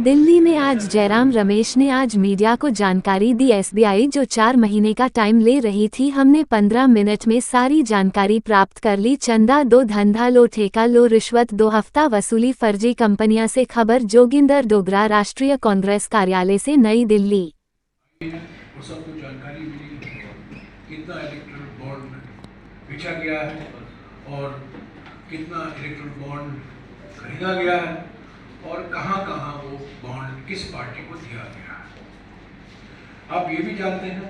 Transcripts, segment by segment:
दिल्ली में आज जयराम रमेश ने आज मीडिया को जानकारी दी। एसबीआई जो 4 महीने का टाइम ले रही थी, हमने 15 मिनट में सारी जानकारी प्राप्त कर ली। चंदा दो, धंधा लो, ठेका लो, रिश्वत दो, हफ्ता वसूली, फर्जी कंपनियां से खबर। जोगिंदर डोगरा, राष्ट्रीय कांग्रेस कार्यालय से, नई दिल्ली। सबको जानकारी मिली कितना इलेक्ट्रल बॉन्ड बेचा गया है और कितना इलेक्ट्रल बॉन्ड खरीदा गया है और कहां वो बॉन्ड किस पार्टी को दिया गया है। आप ये भी जानते हैं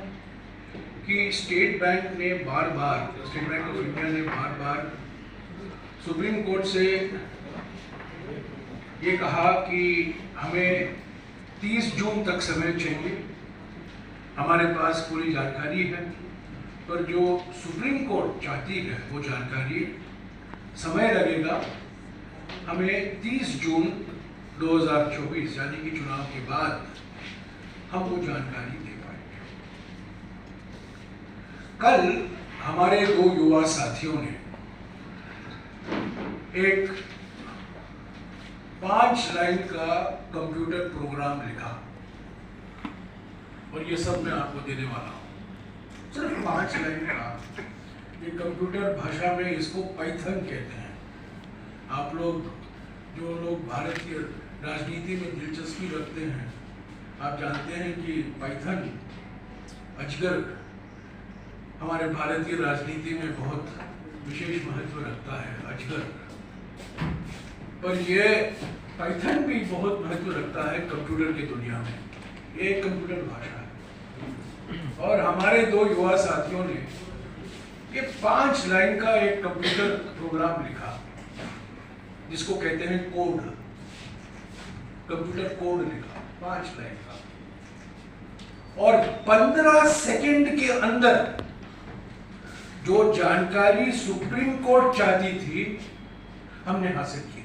कि स्टेट बैंक ऑफ इंडिया ने बार बार सुप्रीम कोर्ट से ये कहा कि हमें 30 जून तक समय चाहिए। हमारे पास पूरी जानकारी है, पर जो सुप्रीम कोर्ट चाहती है वो जानकारी समय लगेगा। हमें 30 जून 2024 यानी कि चुनाव के बाद हम वो जानकारी दे पाएंगे। कल हमारे 2 युवा साथियों ने एक 5 लाइन का कंप्यूटर प्रोग्राम लिखा और ये सब मैं आपको देने वाला हूँ। सिर्फ 5 लाइन का। ये कंप्यूटर भाषा में इसको पाइथन कहते हैं। आप लोग जो लोग भारतीय राजनीति में दिलचस्पी रखते हैं, आप जानते हैं कि पाइथन अजगर हमारे भारतीय राजनीति में बहुत विशेष महत्व रखता है। अजगर, पर ये पाइथन भी बहुत महत्व रखता है कंप्यूटर की दुनिया में। ये एक कंप्यूटर भाषा है और हमारे 2 युवा साथियों ने ये 5 लाइन का एक कंप्यूटर प्रोग्राम लिखा जिसको कहते हैं कोड, कंप्यूटर कोड लिखा 5 लाइन का। और 15 सेकंड के अंदर जो जानकारी सुप्रीम कोर्ट चाहती थी हमने हासिल की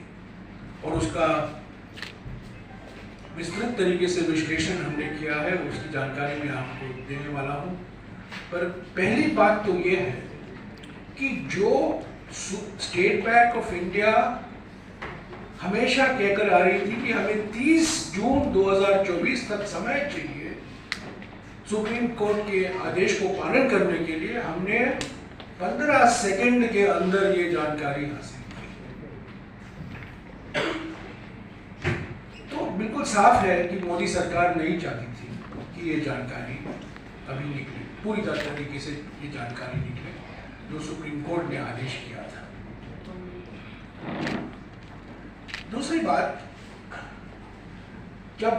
और उसका विस्तृत तरीके से विश्लेषण हमने किया है। उसकी जानकारी मैं आपको देने वाला हूं। पर पहली बात तो ये है कि जो स्टेट बैंक ऑफ इंडिया हमेशा कहकर आ रही थी कि हमें 30 जून 2024 तक समय चाहिए सुप्रीम कोर्ट के आदेश को पालन करने के लिए, हमने 15 सेकंड के अंदर ये जानकारी हासिल की। तो बिल्कुल साफ है कि मोदी सरकार नहीं चाहती थी कि ये जानकारी अभी निकले, पूरी तरीके से ये जानकारी निकले जो सुप्रीम कोर्ट ने आदेश किया था। दूसरी बात, जब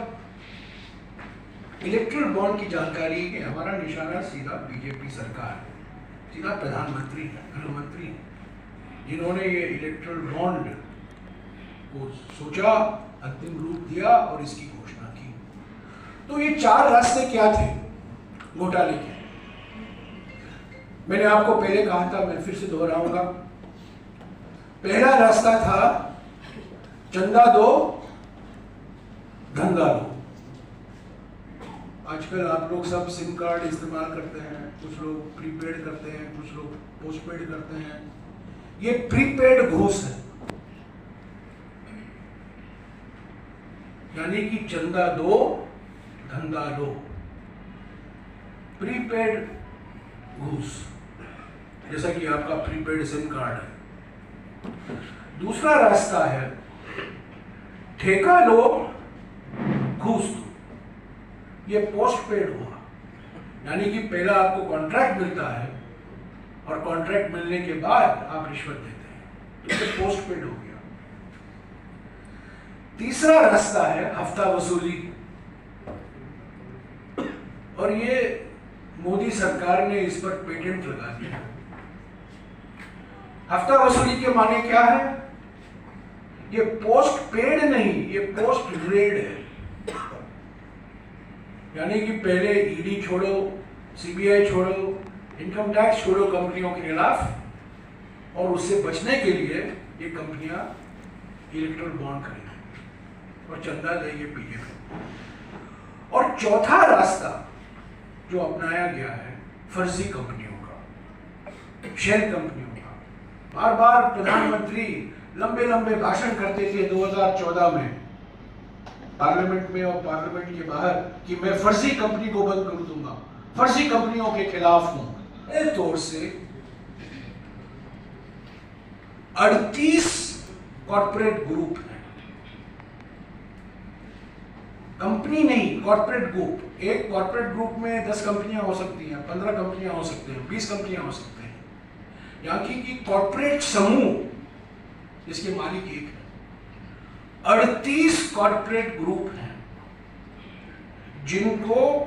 इलेक्ट्रल बॉन्ड की जानकारी है, हमारा निशाना सीधा बीजेपी सरकार, सीधा प्रधानमंत्री है, गृहमंत्री है, जिन्होंने ये इलेक्ट्रल बॉन्ड को सोचा, अंतिम रूप दिया और इसकी घोषणा की। तो ये 4 रास्ते क्या थे घोटाले के? मैंने आपको पहले कहा था, मैं फिर से दोहराऊंगा। पहला रास्ता था चंदा दो, धंधा लो। आजकल आप लोग सब सिम कार्ड इस्तेमाल करते हैं, कुछ लोग प्रीपेड करते हैं, कुछ लोग पोस्टपेड करते हैं। ये प्रीपेड घूस है, यानी कि चंदा दो, धंधा लो, प्रीपेड घूस, जैसा कि आपका प्रीपेड सिम कार्ड है। दूसरा रास्ता है ठेका लो, घूस दो। ये पोस्टपेड हुआ, यानी कि पहला आपको कॉन्ट्रैक्ट मिलता है और कॉन्ट्रैक्ट मिलने के बाद आप रिश्वत देते हैं, तो ये पोस्टपेड हो गया। तीसरा रास्ता है हफ्ता वसूली, और ये मोदी सरकार ने इस पर पेटेंट लगा दिया। हफ्ता वसूली के माने क्या है? ये पोस्ट पेड नहीं, ये पोस्ट रेड है। यानी कि पहले ईडी छोड़ो, सीबीआई छोड़ो, इनकम टैक्स छोड़ो कंपनियों के खिलाफ, और उससे बचने के लिए ये कंपनियां इलेक्ट्रल बॉन्ड खरीदें और चंदा देंगे बीजेपी। और चौथा रास्ता जो अपनाया गया है फर्जी कंपनियों का, शेल कंपनियों का। बार बार प्रधानमंत्री लंबे लंबे भाषण करते थे 2014 में, पार्लियामेंट में और पार्लियामेंट के बाहर कि मैं फर्जी कंपनी को बंद कर दूंगा, फर्जी कंपनियों के खिलाफ हूं। एक तौर से 38 कॉर्पोरेट ग्रुप हैं, कंपनी नहीं, कॉर्पोरेट ग्रुप। एक कॉर्पोरेट ग्रुप में 10 कंपनियां हो सकती हैं, 15 कंपनियां हो सकती हैं, 20 कंपनियां हो सकती हैं। यानी कि कॉर्पोरेट समूह जिसके मालिक एक है, 38 कॉर्पोरेट ग्रुप हैं जिनको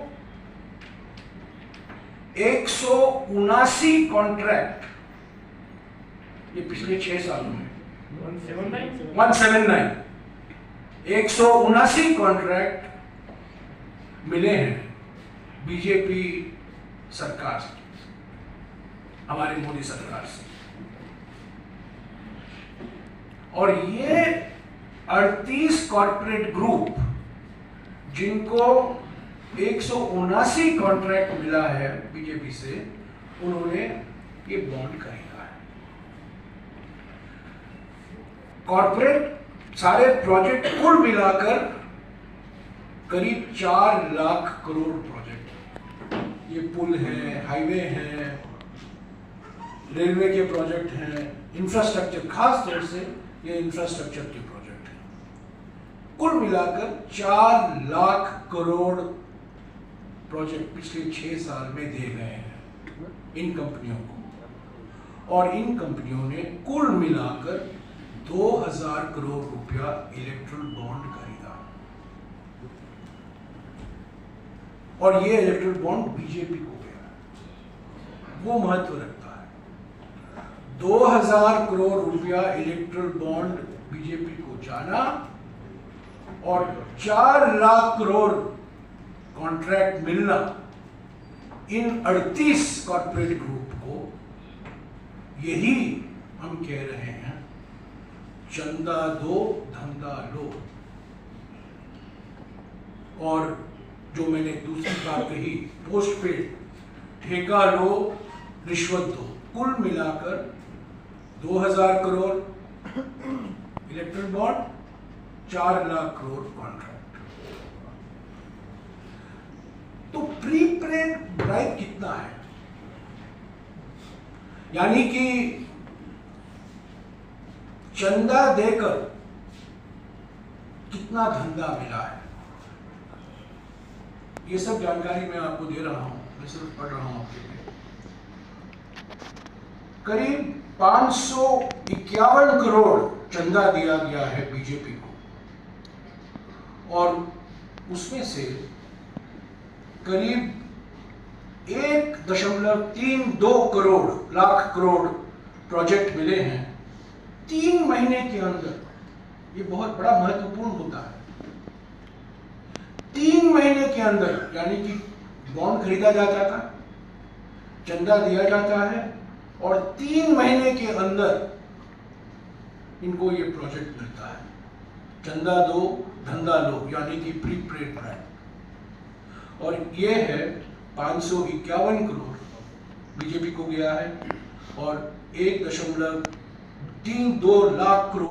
179 कॉन्ट्रैक्ट, ये पिछले 6 सालों में 179 179 कॉन्ट्रैक्ट मिले हैं बीजेपी सरकार से, हमारी मोदी सरकार से। और ये 38 कॉर्पोरेट ग्रुप जिनको 179 कॉन्ट्रैक्ट मिला है बीजेपी से, उन्होंने ये बॉन्ड खरीदा है। कॉर्पोरेट सारे प्रोजेक्ट कुल मिलाकर करीब 4 लाख करोड़ प्रोजेक्ट, ये पुल है, हाईवे हैं, रेलवे के प्रोजेक्ट हैं, इंफ्रास्ट्रक्चर, खास तौर से ये इंफ्रास्ट्रक्चर के प्रोजेक्ट हैं। कुल मिलाकर 4 लाख करोड़ प्रोजेक्ट पिछले 6 साल में दे गए हैं इन कंपनियों को। और इन कंपनियों ने कुल मिलाकर 2000 करोड़ रुपया इलेक्ट्रल बॉन्ड खरीदा। और ये इलेक्ट्रल बॉन्ड बीजेपी को गया, वो महत्व रखता है। 2000 करोड़ रुपया इलेक्ट्रल बॉन्ड बीजेपी को जाना और 4 लाख करोड़ कॉन्ट्रैक्ट मिलना इन 38 कॉर्पोरेट ग्रुप को, यही हम कह रहे हैं चंदा दो धंधा लो। और जो मैंने दूसरी बात कही, पोस्ट पेड, ठेका लो, रिश्वत दो, कुल मिलाकर 2000 crore erectile bond, 4 lakh crore contract. तो प्रीपेड राइट कितना है? यानी कि चंदा देकर कितना धंधा मिला है, ये सब जानकारी मैं आपको दे रहा हूं, मैं सिर्फ पढ़ रहा हूं आपके लिए। करीब 551 करोड़ चंदा दिया गया है बीजेपी को, और उसमें से करीब 1.32 लाख करोड़ प्रोजेक्ट मिले हैं 3 महीने के अंदर। ये बहुत बड़ा महत्वपूर्ण होता है। 3 महीने के अंदर, यानी कि बॉन्ड खरीदा जाता था, चंदा दिया जाता है, और 3 महीने के अंदर इनको ये प्रोजेक्ट मिलता है। चंदा दो धंधा लो, यानी कि प्रीपेड राइट। और ये है 551 करोड़ बीजेपी को गया है, और 1.32 लाख करोड़